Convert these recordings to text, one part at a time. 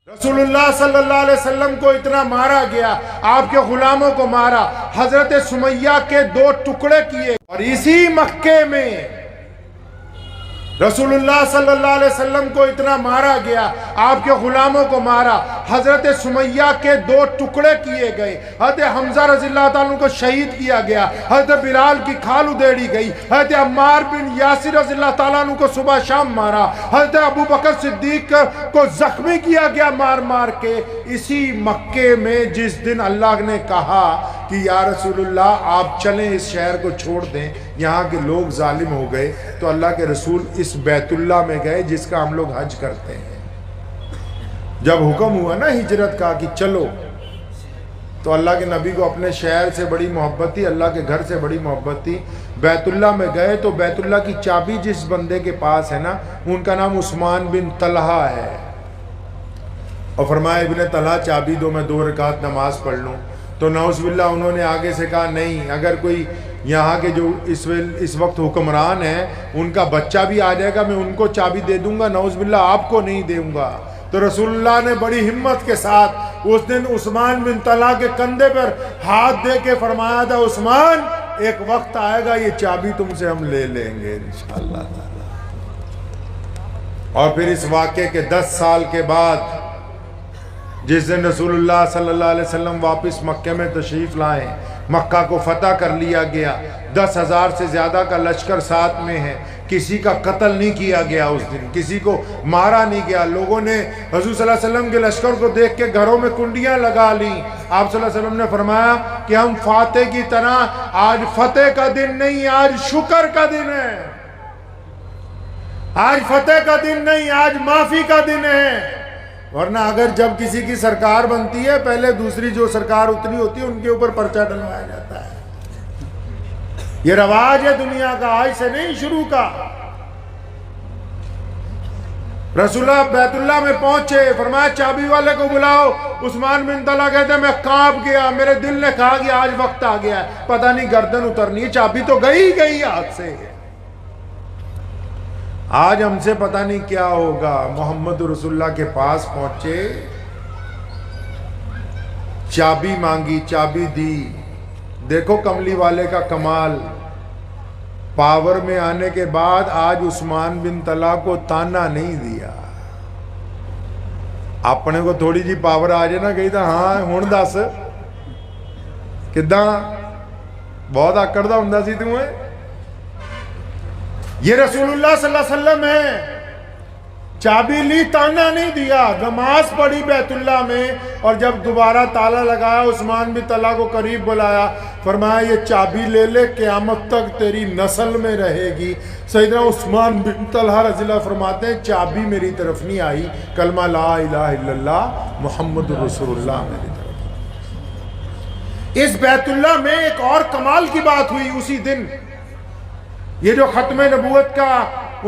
رسول اللہ صلی اللہ علیہ وسلم کو اتنا مارا گیا، آپ کے غلاموں کو مارا، حضرت سمیہ کے 2 ٹکڑے کیے، اور اسی مکے میں رسول اللہ صلی اللہ علیہ وسلم کو اتنا مارا گیا، آپ کے غلاموں کو مارا، حضرت سمیہ کے 2 ٹکڑے کیے گئے، حضرت حمزہ رضی اللہ تعالیٰ عنہ کو شہید کیا گیا، حضرت بلال کی کھال ادھیڑی گئی، حضرت عمار بن یاسر رضی اللہ تعالیٰ عنہ کو صبح شام مارا، حضرت ابو بکر صدیق کو زخمی کیا گیا مار مار کے، اسی مکے میں جس دن اللہ نے کہا کہ یا رسول اللہ آپ چلیں اس شہر کو چھوڑ دیں، یہاں کے لوگ ظالم ہو گئے، تو اللہ کے رسول اس بیت اللہ میں گئے جس کا ہم لوگ حج کرتے ہیں۔ جب حکم ہوا نا ہجرت کا کہ چلو، تو اللہ کے نبی کو اپنے شہر سے بڑی محبت تھی، اللہ کے گھر سے بڑی محبت تھی، بیت اللہ میں گئے تو بیت اللہ کی چابی جس بندے کے پاس ہے نا، ان کا نام عثمان بن طلحہ ہے، اور فرمایا ابن طلحہ چابی دو، میں 2 رکعت نماز پڑھ لوں، تو نعوذ باللہ انہوں نے آگے سے کہا نہیں، اگر کوئی یہاں کے جو اس وقت حکمران ہیں ان کا بچہ بھی آ جائے گا میں ان کو چابی دے دوں گا، نعوذ باللہ آپ کو نہیں دوں گا۔ تو رسول اللہ نے بڑی ہمت کے ساتھ اس دن عثمان بن طلحہ کے کندھے پر ہاتھ دے کے فرمایا تھا، عثمان ایک وقت آئے گا یہ چابی تم سے ہم لے لیں گے انشاءاللہ تعالی۔ اور پھر اس واقعے کے 10 سال کے بعد جس دن رسول اللہ صلی اللہ علیہ وسلم واپس مکہ میں تشریف لائے، مکہ کو فتح کر لیا گیا، 10,000 سے زیادہ کا لشکر ساتھ میں ہے، کسی کا قتل نہیں کیا گیا، اس دن کسی کو مارا نہیں گیا، لوگوں نے حضور صلی اللہ علیہ وسلم کے لشکر کو دیکھ کے گھروں میں کنڈیاں لگا لیں۔ آپ صلی اللہ علیہ وسلم نے فرمایا کہ ہم فاتح کی طرح آج فتح کا دن نہیں، آج شکر کا دن ہے، آج فتح کا دن نہیں، آج معافی کا دن ہے۔ ورنہ اگر جب کسی کی سرکار بنتی ہے پہلے دوسری جو سرکار اتنی ہوتی ہے ان کے اوپر پرچہ ڈلوایا جاتا ہے، یہ رواج ہے دنیا کا، آج سے نہیں شروع کا۔ رسول اللہ بیت اللہ میں پہنچے، فرمایا چابی والے کو بلاؤ، عثمان بن طلحہ کہتے ہیں میں کانپ گیا، میرے دل نے کہا کہ آج وقت آ گیا ہے، پتہ نہیں گردن اترنی ہے، چابی تو گئی گئی ہاتھ سے۔ آج ہم سے پتہ نہیں کیا ہوگا۔ محمد رسول اللہ کے پاس پہنچے، چابی مانگی، چابی دی۔ دیکھو کملی والے کا کمال، پاور میں آنے کے بعد آج عثمان بن طلحہ کو تانا نہیں دیا۔ اپنے کو تھوڑی جی پاور آ جائے نا کہی تھا ہاں ہون دس کداں بہت آکڑ دا ہوندا سی تمہیں۔ یہ رسول اللہ صلی اللہ علیہ وسلم ہے، چابی لی تانا نہیں دیا، نماز پڑھی بیت اللہ میں، اور جب دوبارہ تالا لگایا عثمان بن طلحہ کو قریب بلایا، فرمایا یہ چابی لے لے قیامت تک تیری نسل میں رہے گی۔ سیدنا عثمان بن طلحہ رضی اللہ فرماتے ہیں چابی میری طرف نہیں آئی، کلمہ لا الہ الا اللہ محمد رسول اللہ میری طرف۔ اس بیت اللہ میں ایک اور کمال کی بات ہوئی اسی دن، یہ جو ختم نبوت کا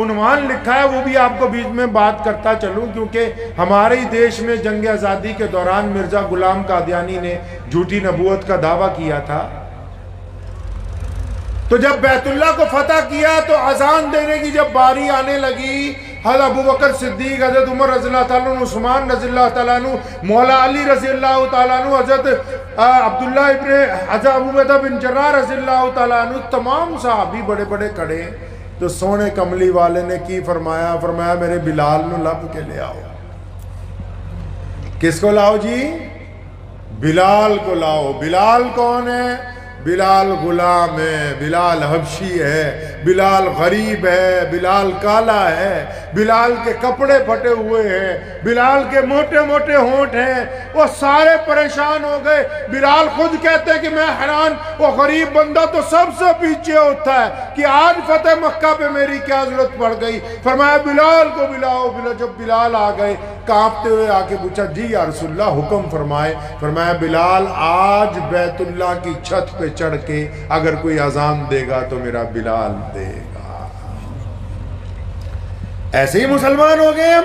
عنوان لکھا ہے وہ بھی آپ کو بیچ میں بات کرتا چلوں، کیونکہ ہمارے ہی دیش میں جنگ آزادی کے دوران مرزا غلام قادیانی نے جھوٹی نبوت کا دعویٰ کیا تھا۔ تو جب بیت اللہ کو فتح کیا تو اذان دینے کی جب باری آنے لگی، حضرت ابو بکر صدیق، حضرت عمر رضی اللہ تعالیٰ عنہ، عثمان رضی اللہ تعالیٰ عنہ، مولا علی رضی اللہ تعالیٰ عنہ، حضرت عبداللہ ابن حضرت ابو عبیدہ بن جراح رضی اللہ تعالیٰ عنہ، تمام صحابی بڑے بڑے کھڑے ہیں، تو سونے کملی والے نے کی فرمایا، فرمایا میرے بلال نو لب کے لے آؤ۔ کس کو لاؤ جی؟ بلال کو لاؤ۔ بلال کون ہے؟ بلال غلام ہے، بلال حبشی ہے، بلال غریب ہے، بلال کالا ہے، بلال کے کپڑے پھٹے ہوئے ہیں، بلال کے موٹے موٹے ہونٹ ہیں، وہ سارے پریشان ہو گئے۔ بلال خود کہتے ہیں کہ میں حیران، وہ غریب بندہ تو سب سے پیچھے ہوتا ہے کہ آج فتح مکہ پہ میری کیا ضرورت پڑ گئی۔ فرمایا بلال کو بلاؤ۔ جب بلال آ گئے کانپتے ہوئے آ کے پوچھا جی یا رسول اللہ حکم فرمائے۔ فرمایا بلال آج بیت اللہ کی چھت پہ چڑھ کے اگر کوئی اذان دے گا تو میرا بلال دے گا۔ ایسے ہی مسلمان ہو گئے ہم۔